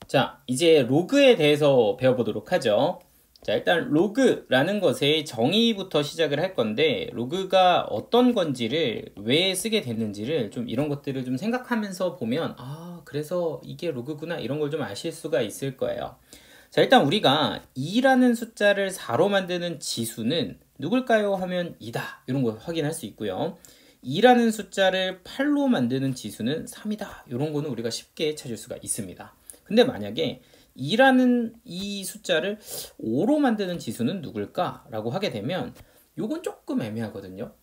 자, 이제 로그에 대해서 배워보도록 하죠. 자, 일단 로그라는 것의 정의부터 시작을 할 건데, 로그가 어떤 건지를 왜 쓰게 됐는지를 좀 이런 것들을 좀 생각하면서 보면, 아, 그래서 이게 로그구나, 이런 걸 좀 아실 수가 있을 거예요. 자, 일단 우리가 2라는 숫자를 4로 만드는 지수는 누굴까요? 하면 2다. 이런 걸 확인할 수 있고요. 2라는 숫자를 8로 만드는 지수는 3이다. 이런 거는 우리가 쉽게 찾을 수가 있습니다. 근데 만약에 2라는 이 숫자를 5로 만드는 지수는 누굴까? 라고 하게 되면 요건 조금 애매하거든요.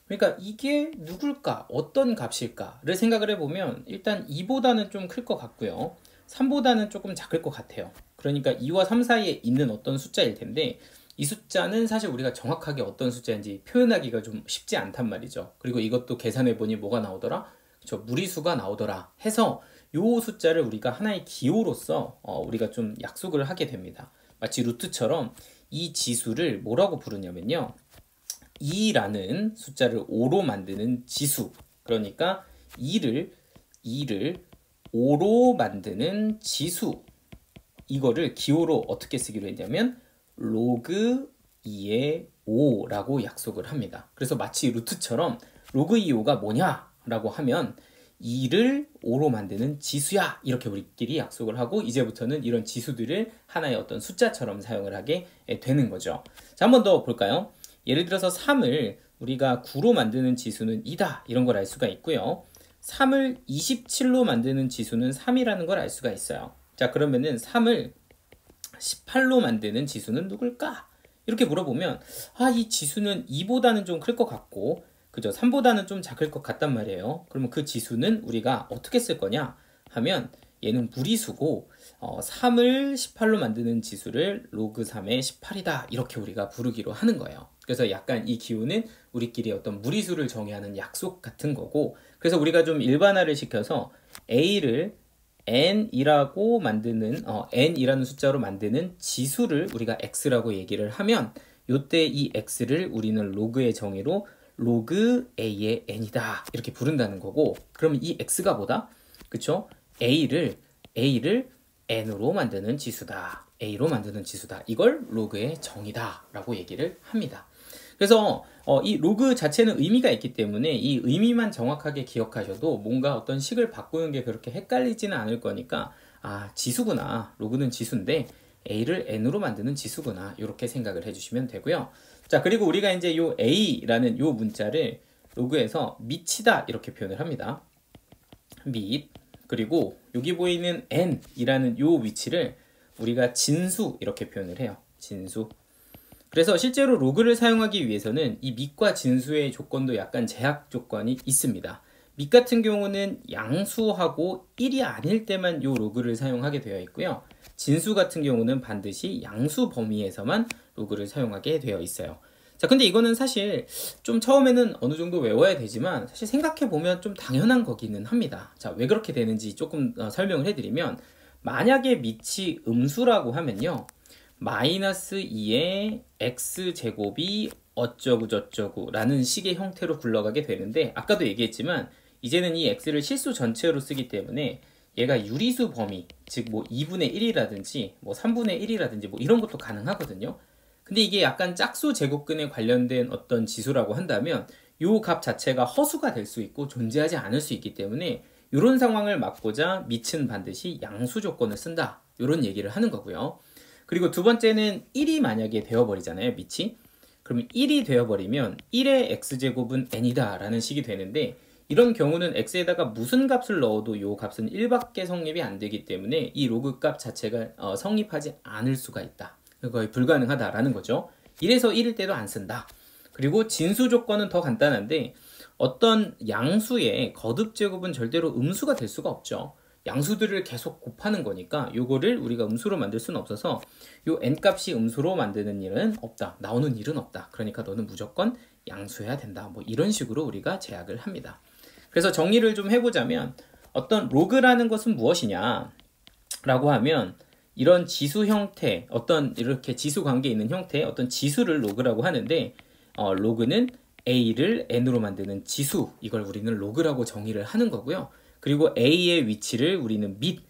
그러니까 이게 누굴까? 어떤 값일까?를 생각을 해보면 일단 2보다는 좀 클 것 같고요. 3보다는 조금 작을 것 같아요. 그러니까 2와 3 사이에 있는 어떤 숫자일 텐데 이 숫자는 사실 우리가 정확하게 어떤 숫자인지 표현하기가 좀 쉽지 않단 말이죠. 그리고 이것도 계산해보니 뭐가 나오더라? 그쵸, 무리수가 나오더라 해서 요 숫자를 우리가 하나의 기호로서 우리가 좀 약속을 하게 됩니다. 마치 루트처럼 이 지수를 뭐라고 부르냐면요. 2라는 숫자를 5로 만드는 지수. 그러니까 2를 5로 만드는 지수. 이거를 기호로 어떻게 쓰기로 했냐면 로그 2의 5라고 약속을 합니다. 그래서 마치 루트처럼 로그 2의 5가 뭐냐라고 하면 2를 5로 만드는 지수야, 이렇게 우리끼리 약속을 하고 이제부터는 이런 지수들을 하나의 어떤 숫자처럼 사용을 하게 되는 거죠. 자, 한 번 더 볼까요? 예를 들어서 3을 우리가 9로 만드는 지수는 2다, 이런 걸 알 수가 있고요. 3을 27로 만드는 지수는 3이라는 걸 알 수가 있어요. 자, 그러면은 3을 18로 만드는 지수는 누굴까? 이렇게 물어보면 이 지수는 2보다는 좀 클 것 같고, 그죠? 3보다는 좀 작을 것 같단 말이에요. 그러면 그 지수는 우리가 어떻게 쓸 거냐 하면 얘는 무리수고 3을 18로 만드는 지수를 로그 3의 18이다, 이렇게 우리가 부르기로 하는 거예요. 그래서 약간 이 기호는 우리끼리 어떤 무리수를 정의하는 약속 같은 거고, 그래서 우리가 좀 일반화를 시켜서 a를 n이라고 만드는 n이라는 숫자로 만드는 지수를 우리가 x라고 얘기를 하면 요때 이 x를 우리는 로그의 정의로 로그 a의 n이다, 이렇게 부른다는 거고, 그러면 이 x가 뭐다? 그쵸? a를 n으로 만드는 지수다. a로 만드는 지수다. 이걸 로그의 정의다 라고 얘기를 합니다. 그래서 이 로그 자체는 의미가 있기 때문에 이 의미만 정확하게 기억하셔도 뭔가 어떤 식을 바꾸는 게 그렇게 헷갈리지는 않을 거니까, 지수구나, 로그는 지수인데 a를 n으로 만드는 지수구나, 이렇게 생각을 해주시면 되고요. 자, 그리고 우리가 이제 요 a라는 요 문자를 로그에서 밑이다, 이렇게 표현을 합니다. 밑. 그리고 여기 보이는 n이라는 요 위치를 우리가 진수, 이렇게 표현을 해요. 진수. 그래서 실제로 로그를 사용하기 위해서는 이 밑과 진수의 조건도 약간 제약 조건이 있습니다. 밑 같은 경우는 양수하고 1이 아닐 때만 이 로그를 사용하게 되어 있고요. 진수 같은 경우는 반드시 양수 범위에서만 로그를 사용하게 되어 있어요. 자, 근데 이거는 사실 좀 처음에는 어느 정도 외워야 되지만 사실 생각해보면 좀 당연한 거기는 합니다. 자, 왜 그렇게 되는지 조금 설명을 해드리면, 만약에 밑이 음수라고 하면요, 마이너스 2의 x제곱이 어쩌고 저쩌고 라는 식의 형태로 굴러가게 되는데, 아까도 얘기했지만 이제는 이 x를 실수 전체로 쓰기 때문에 얘가 유리수 범위, 즉 뭐 2분의 1이라든지 뭐 3분의 1이라든지 뭐 이런 것도 가능하거든요. 근데 이게 약간 짝수 제곱근에 관련된 어떤 지수라고 한다면 요 값 자체가 허수가 될 수 있고 존재하지 않을 수 있기 때문에 이런 상황을 막고자 밑은 반드시 양수 조건을 쓴다, 이런 얘기를 하는 거고요. 그리고 두 번째는 1이 만약에 되어버리잖아요, 밑이. 그러면 1이 되어버리면 1의 x제곱은 n이다 라는 식이 되는데, 이런 경우는 x에다가 무슨 값을 넣어도 이 값은 1밖에 성립이 안 되기 때문에 이 로그 값 자체가 성립하지 않을 수가 있다. 거의 불가능하다라는 거죠. 1에서 1일 때도 안 쓴다. 그리고 진수 조건은 더 간단한데, 어떤 양수의 거듭제곱은 절대로 음수가 될 수가 없죠. 양수들을 계속 곱하는 거니까 요거를 우리가 음수로 만들 수는 없어서 요 n값이 음수로 만드는 일은 없다, 나오는 일은 없다. 그러니까 너는 무조건 양수해야 된다, 뭐 이런 식으로 우리가 제약을 합니다. 그래서 정리를 좀 해보자면, 어떤 로그라는 것은 무엇이냐 라고 하면 이런 지수 형태, 어떤 이렇게 지수 관계에 있는 형태의 어떤 지수를 로그라고 하는데, 로그는 a를 n으로 만드는 지수, 이걸 우리는 로그라고 정의를 하는 거고요. 그리고 a의 위치를 우리는 밑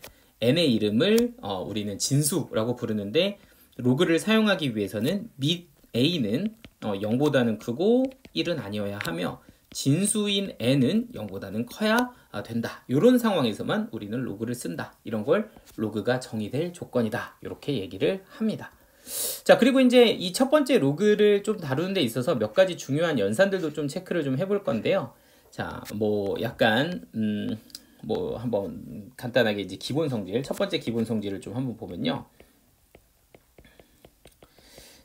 n의 이름을 우리는 진수라고 부르는데 로그를 사용하기 위해서는 밑 a는 0보다는 크고 1은 아니어야 하며 진수인 n은 0보다는 커야 된다. 이런 상황에서만 우리는 로그를 쓴다. 이런 걸 로그가 정의될 조건이다. 이렇게 얘기를 합니다. 자, 그리고 이제 이 첫 번째 로그를 좀 다루는 데 있어서 몇 가지 중요한 연산들도 좀 체크를 좀 해볼 건데요. 자, 뭐 약간 뭐 한번 간단하게 이제 기본 성질, 첫 번째 기본 성질을 좀 한번 보면요.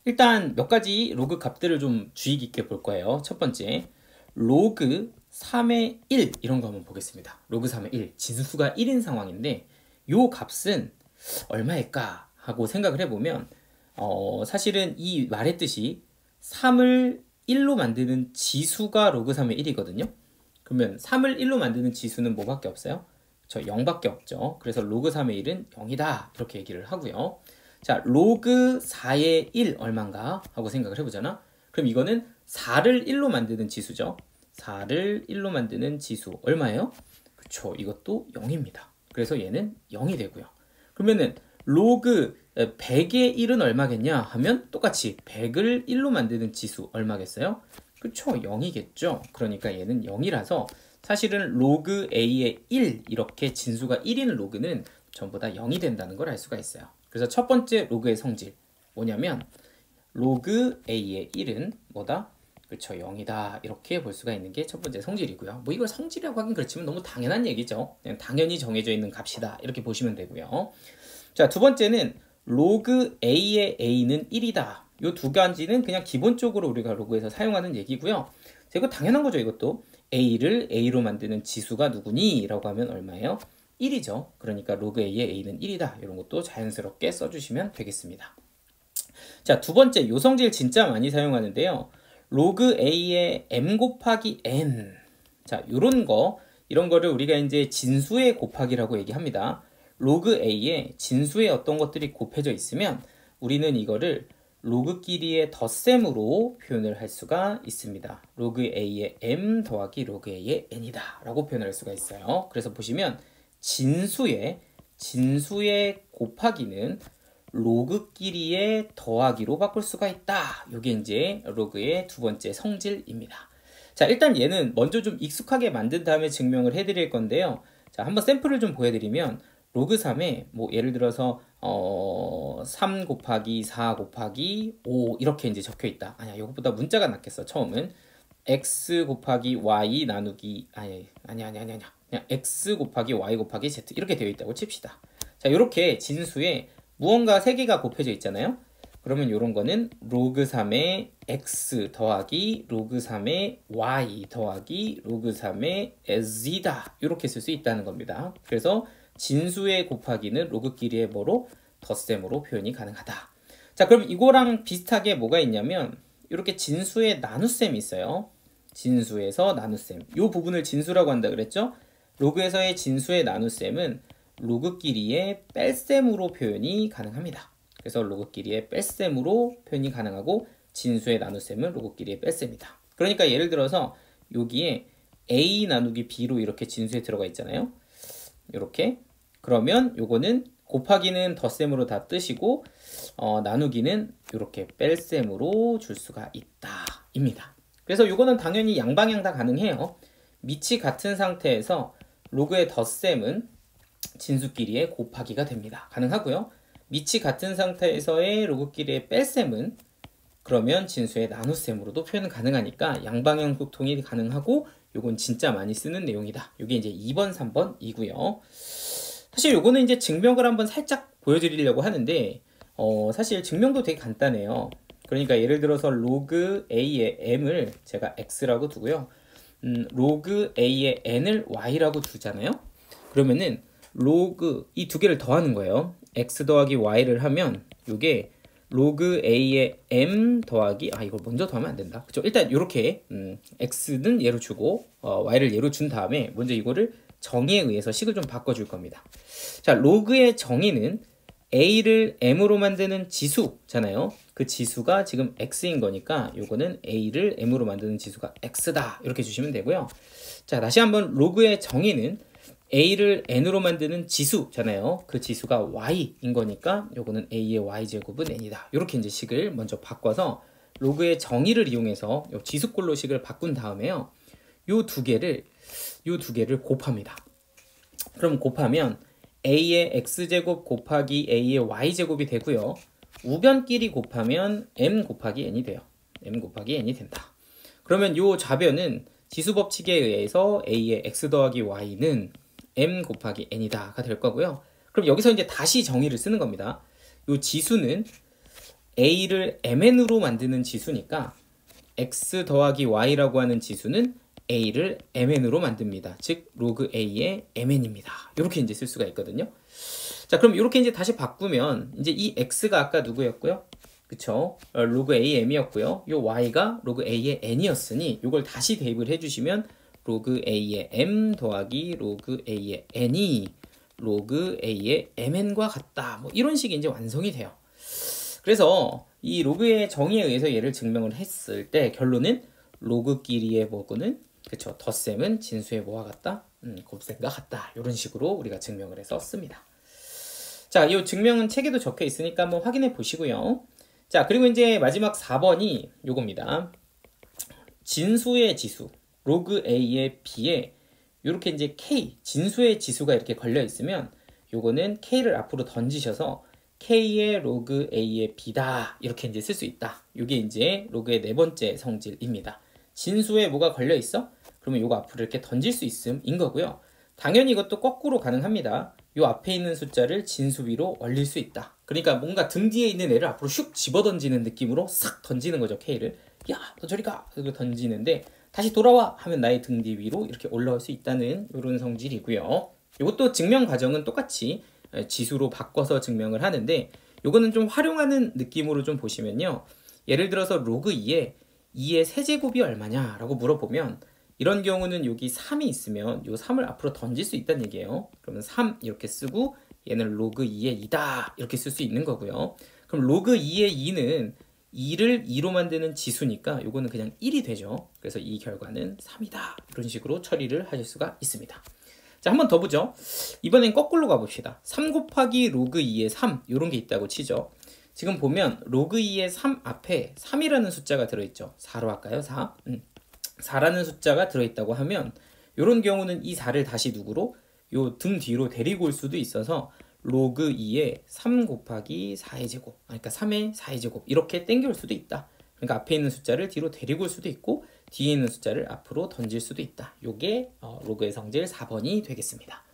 일단 몇 가지 로그 값들을 좀 주의 깊게 볼 거예요. 첫 번째, 로그 3의 1 이런 거 한번 보겠습니다. 로그 3의 1, 진수가 1인 상황인데 요 값은 얼마일까 하고 생각을 해보면 사실은 이 말했듯이 3을 1로 만드는 지수가 로그 3의 1이거든요. 그러면 3을 1로 만드는 지수는 뭐밖에 없어요? 저 0밖에 없죠. 그래서 로그 3의 1은 0이다 이렇게 얘기를 하고요. 자, 로그 4의 1 얼마인가 하고 생각을 해보잖아. 그럼 이거는 4를 1로 만드는 지수죠. 4를 1로 만드는 지수 얼마예요? 그쵸, 이것도 0입니다. 그래서 얘는 0이 되고요. 그러면은 로그 100의 1은 얼마겠냐 하면 똑같이 100을 1로 만드는 지수 얼마겠어요? 그쵸, 0이겠죠. 그러니까 얘는 0이라서 사실은 로그 a의 1 이렇게 진수가 1인 로그는 전부 다 0이 된다는 걸 알 수가 있어요. 그래서 첫 번째 로그의 성질 뭐냐면 로그 a의 1은 뭐다? 그쵸, 0이다 이렇게 볼 수가 있는 게 첫 번째 성질이고요. 뭐 이걸 성질이라고 하긴 그렇지만 너무 당연한 얘기죠. 그냥 당연히 정해져 있는 값이다 이렇게 보시면 되고요. 자, 두 번째는 로그 a의 a는 1이다. 이 두 가지는 그냥 기본적으로 우리가 로그에서 사용하는 얘기고요. 자, 이거 당연한 거죠. 이것도 a를 a로 만드는 지수가 누구니? 라고 하면 얼마예요? 1이죠. 그러니까 로그 a의 a는 1이다. 이런 것도 자연스럽게 써주시면 되겠습니다. 자, 두 번째 요성질 진짜 많이 사용하는데요. 로그 a의 m 곱하기 n. 자, 이런 거를 우리가 이제 진수의 곱하기라고 얘기합니다. 로그 a에 진수의 어떤 것들이 곱해져 있으면 우리는 이거를 로그끼리의 덧셈으로 표현을 할 수가 있습니다. 로그 a의 m 더하기 로그 a의 n이다 라고 표현할 수가 있어요. 그래서 보시면 진수의 곱하기는 로그끼리의 더하기로 바꿀 수가 있다. 이게 이제 로그의 두 번째 성질입니다. 자, 일단 얘는 먼저 좀 익숙하게 만든 다음에 증명을 해드릴 건데요. 자, 한번 샘플을 좀 보여드리면 로그 3에 뭐 예를 들어서 3 곱하기 4 곱하기 5 이렇게 이제 적혀 있다. 아니야, 이것보다 문자가 낫겠어. 처음은 x 곱하기 y 나누기 아니야. 그냥 x 곱하기 y 곱하기 z 이렇게 되어 있다고 칩시다. 자, 이렇게 진수에 무언가 3개가 곱해져 있잖아요. 그러면 이런 거는 로그 3의 x 더하기 로그 3의 y 더하기 로그 3의 z이다. 이렇게 쓸 수 있다는 겁니다. 그래서 진수의 곱하기는 로그끼리의 뭐로? 덧셈으로 표현이 가능하다. 자, 그럼 이거랑 비슷하게 뭐가 있냐면 이렇게 진수의 나눗셈이 있어요. 진수에서 나눗셈. 이 부분을 진수라고 한다 그랬죠? 로그에서의 진수의 나눗셈은 로그끼리의 뺄셈으로 표현이 가능합니다. 그래서 로그끼리의 뺄셈으로 표현이 가능하고 진수의 나눗셈은 로그끼리의 뺄셈이다. 그러니까 예를 들어서 여기에 a 나누기 b로 이렇게 진수에 들어가 있잖아요. 이렇게. 그러면 요거는 곱하기는 덧셈으로 다 뜨시고 나누기는 이렇게 뺄셈으로 줄 수가 있다 입니다. 그래서 요거는 당연히 양방향 다 가능해요. 밑이 같은 상태에서 로그의 덧셈은 진수끼리의 곱하기가 됩니다. 가능하고요. 밑이 같은 상태에서의 로그끼리의 뺄셈은 그러면 진수의 나눗셈으로도 표현은 가능하니까 양방향 소통이 가능하고 요건 진짜 많이 쓰는 내용이다. 요게 이제 2번, 3번이고요. 사실 요거는 이제 증명을 한번 살짝 보여드리려고 하는데 사실 증명도 되게 간단해요. 그러니까 예를 들어서 로그 a의 m을 제가 x라고 두고요. 로그 a의 n을 y라고 두잖아요. 그러면은 로그 이 두 개를 더하는 거예요. x 더하기 y를 하면 요게 로그 a의 m 더하기 이걸 먼저 더하면 안 된다. 그쵸? 일단 요렇게 x는 얘로 주고 y를 얘로 준 다음에 먼저 이거를 정의에 의해서 식을 좀 바꿔줄 겁니다. 자, 로그의 정의는 a를 m으로 만드는 지수잖아요. 그 지수가 지금 x인 거니까 요거는 a를 m으로 만드는 지수가 x다 이렇게 주시면 되고요. 자, 다시 한번 로그의 정의는 a를 n으로 만드는 지수잖아요. 그 지수가 y인 거니까 요거는 a의 y제곱은 n이다. 이렇게 이제 식을 먼저 바꿔서 로그의 정의를 이용해서 요 지수꼴로 식을 바꾼 다음에요. 요 두 개를 곱합니다. 그럼 곱하면 a의 x제곱 곱하기 a의 y제곱이 되고요. 우변끼리 곱하면 m 곱하기 n이 돼요. m 곱하기 n이 된다. 그러면 요 좌변은 지수법칙에 의해서 a의 x 더하기 y는 m 곱하기 n이다가 될 거고요. 그럼 여기서 이제 다시 정의를 쓰는 겁니다. 요 지수는 a를 mn으로 만드는 지수니까 x 더하기 y라고 하는 지수는 a를 mn으로 만듭니다. 즉 로그 a의 mn입니다. 이렇게 이제 쓸 수가 있거든요. 자, 그럼 이렇게 이제 다시 바꾸면 이제 이 x가 아까 누구였고요? 그쵸? 로그 a m이었고요. 요 y가 로그 a의 n이었으니 이걸 다시 대입을 해주시면 로그 a의 m 더하기 로그 a의 n이 로그 a의 mn과 같다. 뭐 이런 식이 이제 완성이 돼요. 그래서 이 로그의 정의에 의해서 얘를 증명을 했을 때 결론은 로그끼리의 뭐고는 그쵸, 덧셈은 진수의 뭐와 같다? 곱셈과 같다. 이런 식으로 우리가 증명을 해서 씁니다. 자, 이 증명은 책에도 적혀 있으니까 한번 확인해 보시고요. 자, 그리고 이제 마지막 4번이 요겁니다. 진수의 지수, 로그 a의 b에 이렇게 이제 k, 진수의 지수가 이렇게 걸려 있으면 요거는 k를 앞으로 던지셔서 k의 로그 a의 b다. 이렇게 이제 쓸 수 있다. 이게 이제 로그의 네 번째 성질입니다. 진수에 뭐가 걸려 있어? 그러면 요거 앞으로 이렇게 던질 수 있음인 거고요. 당연히 이것도 거꾸로 가능합니다. 요 앞에 있는 숫자를 진수 위로 올릴 수 있다. 그러니까 뭔가 등 뒤에 있는 애를 앞으로 슉 집어 던지는 느낌으로 싹 던지는 거죠. K를. 야, 너 저리 가! 이렇게 던지는데 다시 돌아와! 하면 나의 등 뒤 위로 이렇게 올라올 수 있다는 이런 성질이고요. 이것도 증명 과정은 똑같이 지수로 바꿔서 증명을 하는데 요거는 좀 활용하는 느낌으로 좀 보시면요. 예를 들어서 로그 2의 세제곱이 얼마냐 라고 물어보면 이런 경우는 여기 3이 있으면 이 3을 앞으로 던질 수 있다는 얘기예요. 그러면 3 이렇게 쓰고 얘는 로그 2의 2다 이렇게 쓸 수 있는 거고요. 그럼 로그 2의 2는 2를 2로 만드는 지수니까 요거는 그냥 1이 되죠. 그래서 이 결과는 3이다. 이런 식으로 처리를 하실 수가 있습니다. 자, 한번 더 보죠. 이번엔 거꾸로 가봅시다. 3 곱하기 로그 2의 3 이런 게 있다고 치죠. 지금 보면 로그 2의 3 앞에 3이라는 숫자가 들어있죠. 4로 할까요? 4. 4라는 숫자가 들어있다고 하면 이런 경우는 이 4를 다시 누구로? 요 등 뒤로 데리고 올 수도 있어서 로그 2의 3 곱하기 4의 제곱, 그러니까 3의 4의 제곱 이렇게 땡겨올 수도 있다. 그러니까 앞에 있는 숫자를 뒤로 데리고 올 수도 있고 뒤에 있는 숫자를 앞으로 던질 수도 있다. 요게 로그의 성질 4번이 되겠습니다.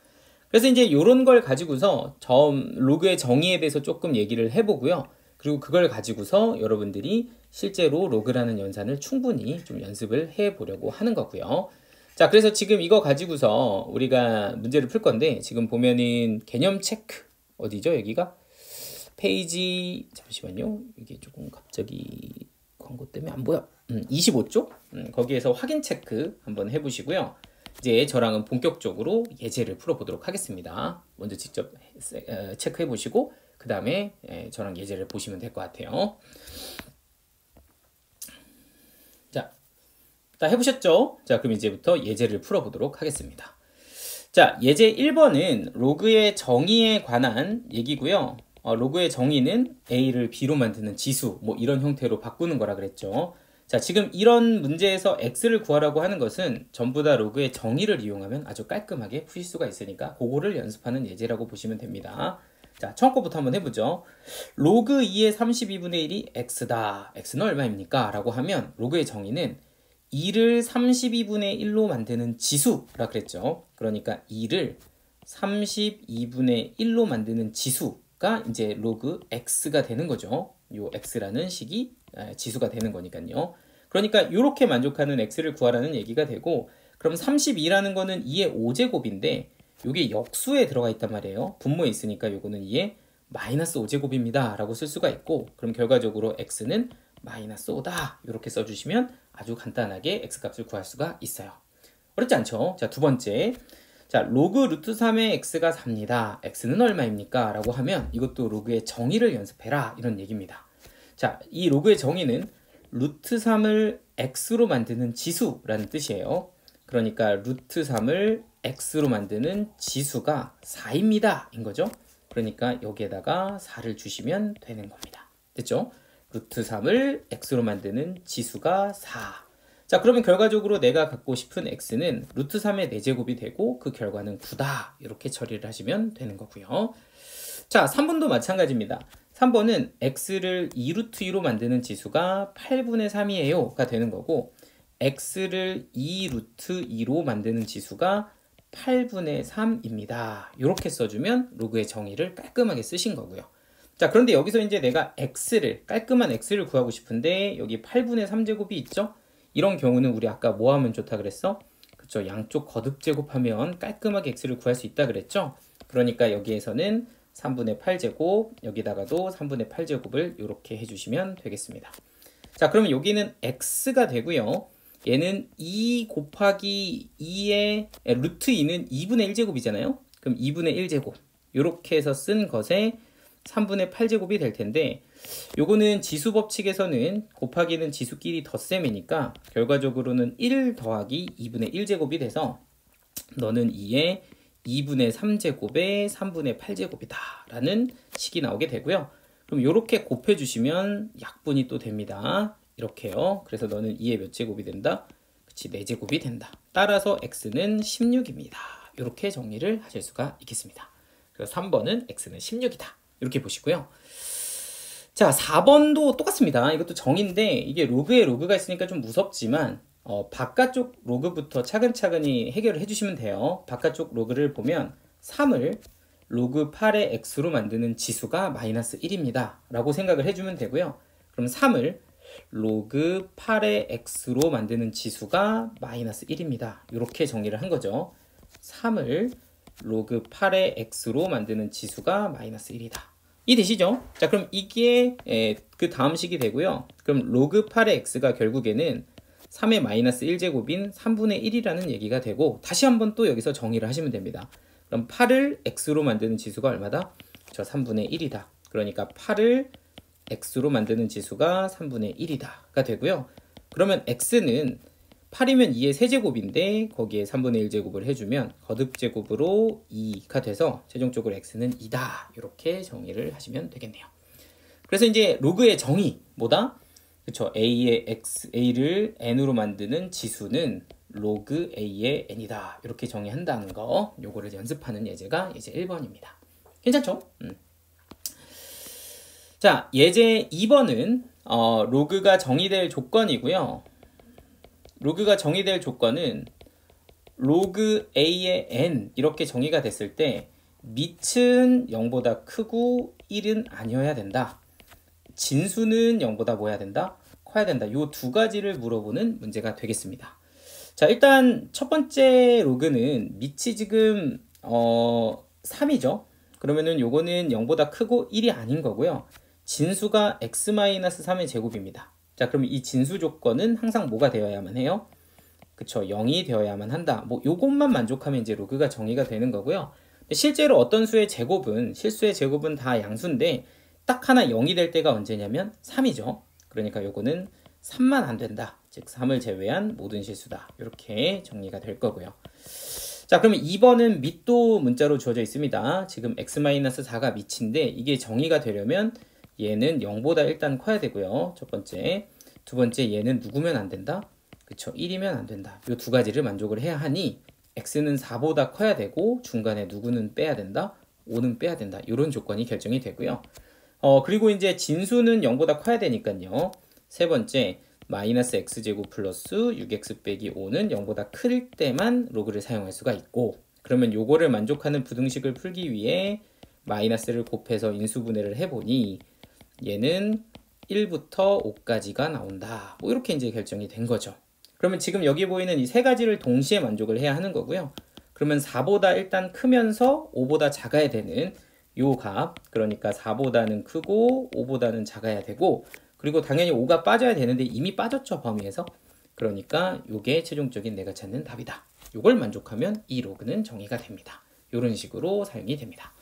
그래서 이제 이런 걸 가지고서 로그의 정의에 대해서 조금 얘기를 해보고요. 그리고 그걸 가지고서 여러분들이 실제로 로그라는 연산을 충분히 좀 연습을 해보려고 하는 거고요. 자, 그래서 지금 이거 가지고서 우리가 문제를 풀 건데 지금 보면은 개념 체크 어디죠? 여기가 페이지 잠시만요. 이게 조금 갑자기 광고 때문에 안 보여. 25쪽 거기에서 확인 체크 한번 해보시고요. 이제 저랑은 본격적으로 예제를 풀어보도록 하겠습니다. 먼저 직접 체크해 보시고 그 다음에 저랑 예제를 보시면 될 것 같아요. 자, 다 해보셨죠? 자, 그럼 이제부터 예제를 풀어보도록 하겠습니다. 자, 예제 1번은 로그의 정의에 관한 얘기고요. 로그의 정의는 a를 b로 만드는 지수 뭐 이런 형태로 바꾸는 거라 그랬죠. 자, 지금 이런 문제에서 x를 구하라고 하는 것은 전부 다 로그의 정의를 이용하면 아주 깔끔하게 푸실 수가 있으니까 그거를 연습하는 예제라고 보시면 됩니다. 자, 처음 거부터 한번 해보죠. 로그 2의 32분의 1이 x다. x는 얼마입니까? 라고 하면 로그의 정의는 2를 32분의 1로 만드는 지수라 그랬죠. 그러니까 2를 32분의 1로 만드는 지수가 이제 로그 x가 되는 거죠. 요 x라는 식이 지수가 되는 거니까요. 그러니까 이렇게 만족하는 x를 구하라는 얘기가 되고 그럼 32라는 거는 2의 5제곱인데 이게 역수에 들어가 있단 말이에요. 분모에 있으니까 요거는 2의 마이너스 5제곱입니다 라고 쓸 수가 있고 그럼 결과적으로 x는 마이너스 5다 이렇게 써주시면 아주 간단하게 x값을 구할 수가 있어요. 어렵지 않죠? 자, 두 번째, 자, 로그 루트 3의 x가 4입니다. x는 얼마입니까? 라고 하면 이것도 로그의 정의를 연습해라 이런 얘기입니다. 자, 이 로그의 정의는 루트 3을 x로 만드는 지수라는 뜻이에요. 그러니까 루트 3을 x로 만드는 지수가 4입니다. 인 거죠. 그러니까 여기에다가 4를 주시면 되는 겁니다. 됐죠? 루트 3을 x로 만드는 지수가 4. 자, 그러면 결과적으로 내가 갖고 싶은 x는 루트 3의 4제곱이 되고 그 결과는 9다. 이렇게 처리를 하시면 되는 거고요. 자, 3번도 마찬가지입니다. 3번은 x를 2루트 2로 만드는 지수가 8분의 3이에요. 가 되는 거고 x를 2루트 2로 만드는 지수가 8분의 3입니다. 이렇게 써주면 로그의 정의를 깔끔하게 쓰신 거고요. 자, 그런데 여기서 이제 내가 깔끔한 x를 구하고 싶은데 여기 8분의 3제곱이 있죠? 이런 경우는 우리 아까 뭐 하면 좋다 그랬어? 그쵸, 양쪽 거듭 제곱하면 깔끔하게 x를 구할 수 있다 그랬죠? 그러니까 여기에서는 3분의 8제곱, 여기다가도 3분의 8제곱을 이렇게 해주시면 되겠습니다. 자, 그러면 여기는 x가 되고요. 얘는 2 곱하기 2의 루트 2는 2분의 1제곱이잖아요. 그럼 2분의 1제곱 이렇게 해서 쓴 것에 3분의 8제곱이 될 텐데 요거는 지수 법칙에서는 곱하기는 지수끼리 덧셈이니까 결과적으로는 1 더하기 2분의 1제곱이 돼서 너는 2의 2분의 3제곱에 3분의 8제곱이다 라는 식이 나오게 되고요. 그럼 이렇게 곱해주시면 약분이 또 됩니다. 이렇게요. 그래서 너는 2의 몇 제곱이 된다? 그치, 4제곱이 된다. 따라서 x는 16입니다. 이렇게 정리를 하실 수가 있겠습니다. 그래서 3번은 x는 16이다. 이렇게 보시고요. 자, 4번도 똑같습니다. 이것도 정인데 이게 로그에 로그가 있으니까 좀 무섭지만 바깥쪽 로그부터 차근차근히 해결을 해주시면 돼요. 바깥쪽 로그를 보면 3을 로그 8의 x로 만드는 지수가 마이너스 1입니다. 라고 생각을 해주면 되고요. 그럼 3을 로그 8의 x로 만드는 지수가 마이너스 1입니다. 이렇게 정리를 한 거죠. 3을 로그 8의 x로 만드는 지수가 마이너스 1이다. 이해되시죠? 자, 그럼 이게 그 다음 식이 되고요. 그럼 로그 8의 x가 결국에는 3의 마이너스 1제곱인 3분의 1이라는 얘기가 되고 다시 한번 또 여기서 정의를 하시면 됩니다. 그럼 8을 x로 만드는 지수가 얼마다? 저 3분의 1이다. 그러니까 8을 x로 만드는 지수가 3분의 1이다가 되고요. 그러면 x는 8이면 2의 세제곱인데 거기에 3분의 1제곱을 해주면 거듭제곱으로 2가 돼서 최종적으로 x는 2다. 이렇게 정의를 하시면 되겠네요. 그래서 이제 로그의 정의 뭐다? 그쵸, a를 n으로 만드는 지수는 로그 a의 n이다. 이렇게 정의한다는 거, 요거를 연습하는 예제가 예제 1번입니다. 괜찮죠? 자, 예제 2번은 로그가 정의될 조건이고요. 로그가 정의될 조건은 로그 a의 n 이렇게 정의가 됐을 때 밑은 0보다 크고 1은 아니어야 된다. 진수는 0보다 뭐 해야 된다? 커야 된다. 요 두 가지를 물어보는 문제가 되겠습니다. 자, 일단 첫 번째 로그는 밑이 지금 3이죠. 그러면은 요거는 0보다 크고 1이 아닌 거고요. 진수가 x-3의 제곱입니다. 자, 그럼 이 진수 조건은 항상 뭐가 되어야만 해요? 그쵸, 0이 되어야만 한다. 뭐 요것만 만족하면 이제 로그가 정의가 되는 거고요. 실제로 어떤 수의 제곱은, 실수의 제곱은 다 양수인데 딱 하나 0이 될 때가 언제냐면 3이죠. 그러니까 요거는 3만 안 된다. 즉 3을 제외한 모든 실수다. 이렇게 정리가 될 거고요. 자, 그러면 2번은 밑도 문자로 주어져 있습니다. 지금 x-4가 밑인데 이게 정의가 되려면 얘는 0보다 일단 커야 되고요. 첫 번째. 두 번째, 얘는 누구면 안 된다? 그쵸, 1이면 안 된다. 이 두 가지를 만족을 해야 하니 x는 4보다 커야 되고 중간에 누구는 빼야 된다? 5는 빼야 된다. 이런 조건이 결정이 되고요. 그리고 이제 진수는 0보다 커야 되니까요. 세 번째, 마이너스 x제곱 플러스 6x 빼기 5는 0보다 클 때만 로그를 사용할 수가 있고, 그러면 요거를 만족하는 부등식을 풀기 위해 마이너스를 곱해서 인수분해를 해보니 얘는 1부터 5까지가 나온다. 뭐 이렇게 이제 결정이 된 거죠. 그러면 지금 여기 보이는 이 세 가지를 동시에 만족을 해야 하는 거고요. 그러면 4보다 일단 크면서 5보다 작아야 되는 요 값, 그러니까 4보다는 크고 5보다는 작아야 되고, 그리고 당연히 5가 빠져야 되는데 이미 빠졌죠, 범위에서. 그러니까 요게 최종적인 내가 찾는 답이다. 요걸 만족하면 이 로그는 정의가 됩니다. 요런 식으로 사용이 됩니다.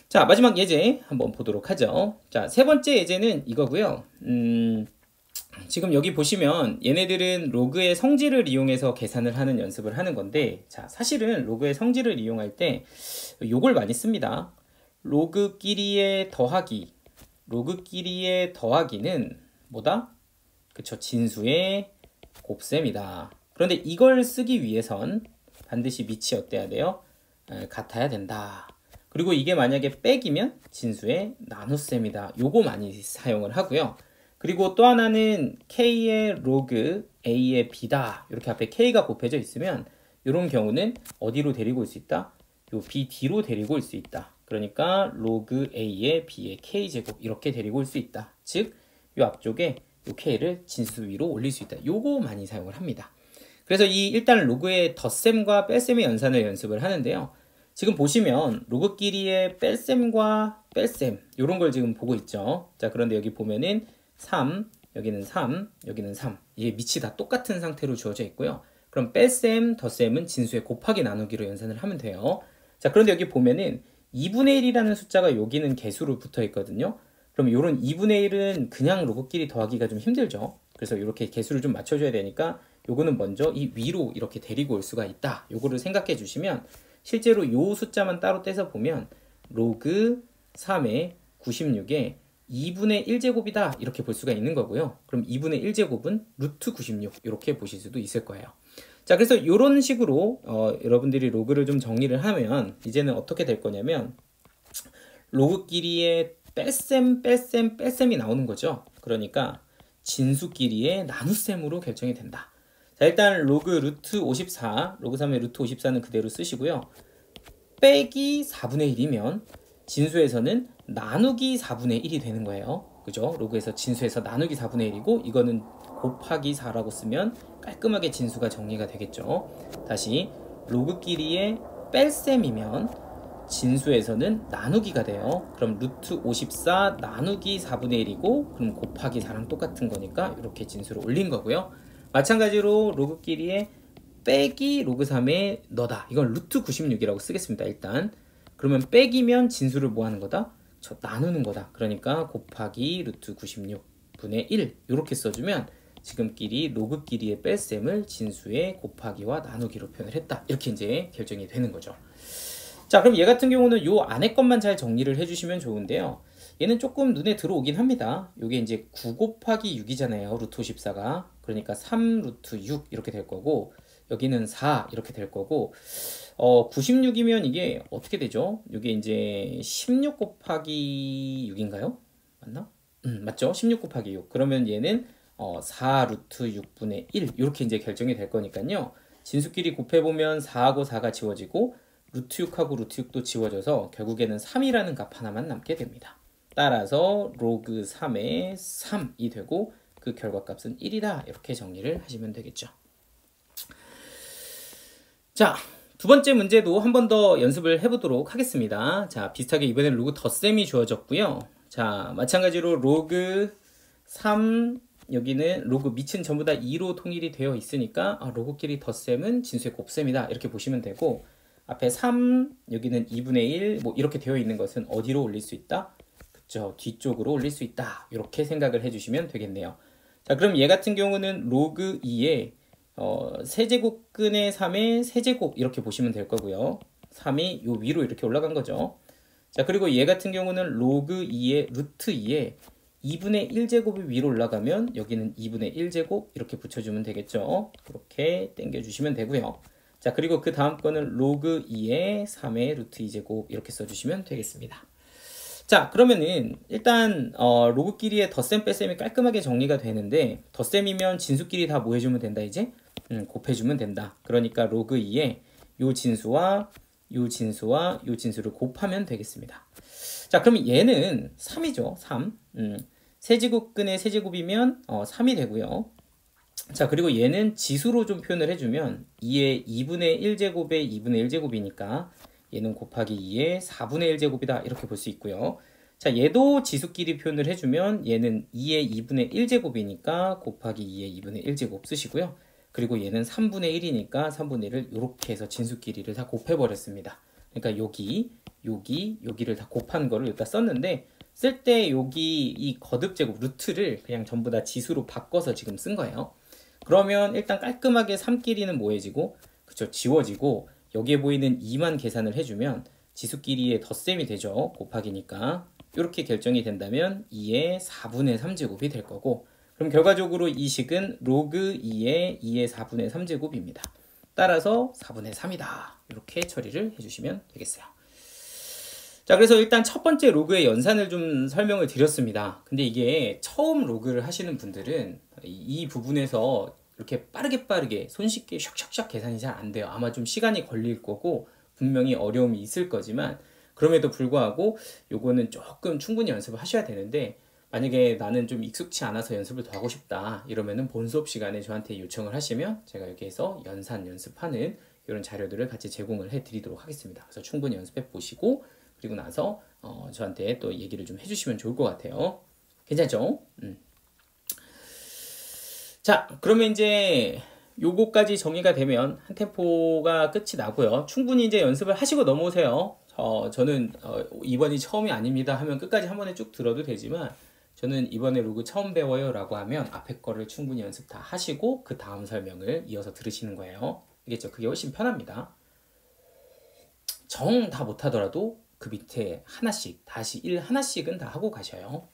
자, 마지막 예제 한번 보도록 하죠. 자, 세 번째 예제는 이거고요. 지금 여기 보시면 얘네들은 로그의 성질을 이용해서 계산을 하는 연습을 하는 건데, 자, 사실은 로그의 성질을 이용할 때 요걸 많이 씁니다. 로그끼리의 더하기. 로그끼리의 더하기는 뭐다? 그쵸, 진수의 곱셈이다. 그런데 이걸 쓰기 위해선 반드시 밑이 어때야 돼요? 같아야 된다. 그리고 이게 만약에 빼기면 진수의 나눗셈이다. 요거 많이 사용을 하고요. 그리고 또 하나는 k의 로그 a의 b다. 이렇게 앞에 k가 곱해져 있으면 이런 경우는 어디로 데리고 올 수 있다? 요 b d로 데리고 올 수 있다. 그러니까 로그 a의 b의 k제곱 이렇게 데리고 올 수 있다. 즉, 요 앞쪽에 요 k를 진수 위로 올릴 수 있다. 요거 많이 사용을 합니다. 그래서 이 일단 로그의 덧셈과 뺄셈의 연산을 연습을 하는데요. 지금 보시면 로그끼리의 뺄셈과 뺄셈 요런 걸 지금 보고 있죠. 자, 그런데 여기 보면은 3, 여기는 3, 여기는 3. 이게 밑이 다 똑같은 상태로 주어져 있고요. 그럼 뺄셈, 덧셈은 진수의 곱하기 나누기로 연산을 하면 돼요. 자, 그런데 여기 보면은 2분의 1이라는 숫자가 여기는 개수로 붙어 있거든요. 그럼 이런 2분의 1은 그냥 로그끼리 더하기가 좀 힘들죠. 그래서 이렇게 개수를 좀 맞춰줘야 되니까 요거는 먼저 이 위로 이렇게 데리고 올 수가 있다. 요거를 생각해 주시면 실제로 요 숫자만 따로 떼서 보면 로그 3의 96에 2분의 1제곱이다 이렇게 볼 수가 있는 거고요. 그럼 2분의 1제곱은 루트 96 이렇게 보실 수도 있을 거예요. 자, 그래서 이런 식으로 여러분들이 로그를 좀 정리를 하면 이제는 어떻게 될 거냐면 로그끼리의 뺄셈, 뺄셈, 뺄셈이 나오는 거죠. 그러니까 진수끼리의 나눗셈으로 결정이 된다. 자, 일단 로그 루트 54, 로그 3의 루트 54는 그대로 쓰시고요. 빼기 4분의 1이면 진수에서는 나누기 4분의 1이 되는 거예요. 그죠? 로그에서 진수에서 나누기 4분의 1이고 이거는 곱하기 4라고 쓰면 깔끔하게 진수가 정리가 되겠죠. 다시 로그끼리의 뺄셈이면 진수에서는 나누기가 돼요. 그럼 루트 54 나누기 4분의 1이고 그럼 곱하기 4랑 똑같은 거니까 이렇게 진수를 올린 거고요. 마찬가지로 로그끼리의 빼기 로그 3의 너다. 이건 루트 96이라고 쓰겠습니다. 일단 그러면 빼기면 진수를 뭐 하는 거다? 나누는 거다. 그러니까 곱하기 루트 96분의 1 이렇게 써주면 지금끼리 로그끼리의 뺄셈을 진수의 곱하기와 나누기로 표현을 했다. 이렇게 이제 결정이 되는 거죠. 자, 그럼 얘 같은 경우는 요 안에 것만 잘 정리를 해주시면 좋은데요. 얘는 조금 눈에 들어오긴 합니다. 요게 이제 9 곱하기 6이잖아요. 루트 54가. 그러니까 3 루트 6 이렇게 될 거고 여기는 4 이렇게 될 거고 96이면 이게 어떻게 되죠? 이게 이제 16 곱하기 6인가요? 맞나? 맞죠? 16 곱하기 6. 그러면 얘는 4 루트 6분의 1 이렇게 이제 결정이 될 거니까요. 진수끼리 곱해보면 4하고 4가 지워지고 루트 6하고 루트 6도 지워져서 결국에는 3이라는 값 하나만 남게 됩니다. 따라서 로그 3의 3이 되고 그 결과값은 1이다. 이렇게 정리를 하시면 되겠죠. 자, 두 번째 문제도 한 번 더 연습을 해보도록 하겠습니다. 자, 비슷하게 이번엔 로그 덧셈이 주어졌고요. 자, 마찬가지로 로그 3 여기는 로그 밑은 전부 다 2로 통일이 되어 있으니까 로그끼리 덧셈은 진수의 곱셈이다. 이렇게 보시면 되고 앞에 3 여기는 2분의 1 뭐 이렇게 되어 있는 것은 어디로 올릴 수 있다? 그쵸, 뒤쪽으로 올릴 수 있다. 이렇게 생각을 해주시면 되겠네요. 자, 그럼 얘 같은 경우는 로그 2에 세제곱근의 3의 세제곱 이렇게 보시면 될 거고요. 3이 요 위로 이렇게 올라간 거죠. 자, 그리고 얘 같은 경우는 로그 2의 루트 2에 2분의 1제곱이 위로 올라가면 여기는 2분의 1제곱 이렇게 붙여주면 되겠죠. 그렇게 당겨주시면 되고요. 자, 그리고 그 다음 거는 로그 2의 3의 루트 2제곱 이렇게 써주시면 되겠습니다. 자, 그러면은 일단 로그끼리의 덧셈 뺄셈이 깔끔하게 정리가 되는데 덧셈이면 진수끼리 다 뭐 해주면 된다 이제? 곱해주면 된다. 그러니까 로그 2에 요 진수와 요 진수와 요 진수를 곱하면 되겠습니다. 자, 그러면 얘는 3이죠. 3. 세제곱근의 세제곱이면 3이 되고요. 자, 그리고 얘는 지수로 좀 표현을 해주면 2의 2분의 1제곱의 2분의 1제곱이니까 얘는 곱하기 2의 4분의 1제곱이다. 이렇게 볼 수 있고요. 자, 얘도 지수끼리 표현을 해주면 얘는 2의 2분의 1제곱이니까 곱하기 2의 2분의 1제곱 쓰시고요. 그리고 얘는 3분의 1이니까 3분의 1을 이렇게 해서 진수끼리를 다 곱해버렸습니다. 그러니까 여기를 다 곱한 거를 여기다 썼는데 쓸 때 여기 이 거듭 제곱 루트를 그냥 전부 다 지수로 바꿔서 지금 쓴 거예요. 그러면 일단 깔끔하게 3끼리는 뭐해지고, 그쵸, 지워지고, 여기에 보이는 2만 계산을 해주면 지수끼리의 덧셈이 되죠. 곱하기니까. 이렇게 결정이 된다면 2의 4분의 3제곱이 될 거고, 그럼 결과적으로 이 식은 로그 2의 2의 4분의 3제곱입니다. 따라서 4분의 3이다. 이렇게 처리를 해주시면 되겠어요. 자, 그래서 일단 첫 번째 로그의 연산을 좀 설명을 드렸습니다. 근데 이게 처음 로그를 하시는 분들은 이 부분에서 이렇게 빠르게 손쉽게 샥샥샥 계산이 잘 안 돼요. 아마 좀 시간이 걸릴 거고 분명히 어려움이 있을 거지만, 그럼에도 불구하고 요거는 조금 충분히 연습을 하셔야 되는데, 만약에 나는 좀 익숙치 않아서 연습을 더 하고 싶다 이러면은 본 수업 시간에 저한테 요청을 하시면 제가 여기에서 연산 연습하는 이런 자료들을 같이 제공을 해 드리도록 하겠습니다. 그래서 충분히 연습해 보시고, 그리고 나서 저한테 또 얘기를 좀 해주시면 좋을 것 같아요. 괜찮죠? 자, 그러면 이제 요거까지 정리가 되면 한 템포가 끝이 나고요. 충분히 이제 연습을 하시고 넘어오세요. 저는 이번이 처음이 아닙니다 하면 끝까지 한 번에 쭉 들어도 되지만, 저는 이번에 로그 처음 배워요 라고 하면 앞에 거를 충분히 연습 다 하시고 그 다음 설명을 이어서 들으시는 거예요. 알겠죠? 그게 훨씬 편합니다. 정 다 못하더라도 그 밑에 하나씩, 다시 1 하나씩은 다 하고 가셔요.